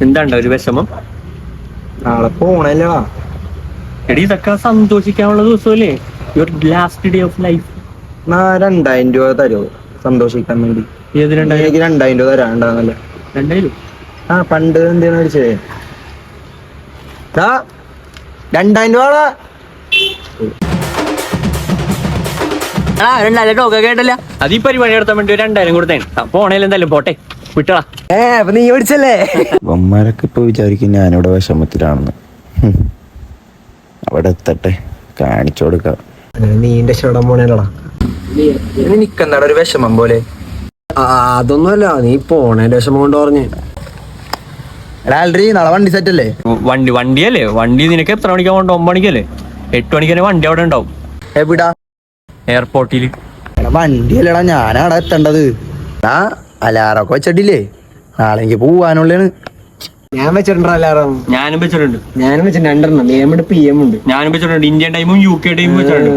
എന്താണ്ട ഒരു വിഷമം? നാളെ പോണല്ലോ. എടി ഇതൊക്കെ സന്തോഷിക്കാനുള്ള ദിവസമല്ലേ? Your last day of life. 2000 രൂപ തരുമോ സന്തോഷിക്കാൻ വേണ്ടി? ഏത് 2000? എനിക്ക് 2000 രൂപ തരാണ്ടാന്നല്ലേ? 2000? ആ പണ്ട് എന്തിനാ മേടിച്ചേ? 2000 രൂപ. കേട്ടല്ല, അത് ഈ പരിപാടി നടത്താൻ വേണ്ടി 2000 കൊടുത്തേ. പോണേലും എന്തായാലും പോട്ടെ, വിട്ടടാ. അപ്പൊ നീ മേടിച്ചല്ലേ? അമ്മമാരൊക്കെ ഇപ്പൊ വിചാരിക്കും ഞാനിവിടെ വിഷമത്തിലാണെന്ന്. അവിടെ എത്തട്ടെ, കാണിച്ചു കൊടുക്കാം. നീ എന്റെ ക്ഷണം പോണേലടാ. എനിക്കെന്താടാ ഒരു വിഷമം പോലെ? അതൊന്നുമല്ല, നീ പോണേന്റെ വിഷമം കൊണ്ട് പറഞ്ഞേ. ആൾറെഡി നാളെ വണ്ടി സെറ്റ് അല്ലേ? വണ്ടിയല്ലേ? വണ്ടി നിനക്ക് എത്ര മണിക്കാ പോകണ്ട? 9 മണിക്കല്ലേ? 8 മണിക്ക് തന്നെ വണ്ടി അവിടെ ഉണ്ടാവും. എവിടാ? എയർപോർട്ടിൽ. വണ്ടിയല്ലടാ, ഞാനാടാ എത്തേണ്ടത്. അലാറൊക്കെ വെച്ചിട്ടില്ലേ? നാളെ എനിക്ക് പോവാനുള്ളതാണ്. ഞാൻ വെച്ചിട്ടുണ്ട് അലാറം. ഞാനും വെച്ചിട്ടുണ്ട്. ഞാനും വെച്ചിട്ടുണ്ട് 2 AM ഉണ്ട് PM ഉണ്ട്. ഞാനും വെച്ചിട്ടുണ്ട്. ഇന്ത്യൻ ടൈമും UK ടൈമും വെച്ചിട്ടുണ്ട്.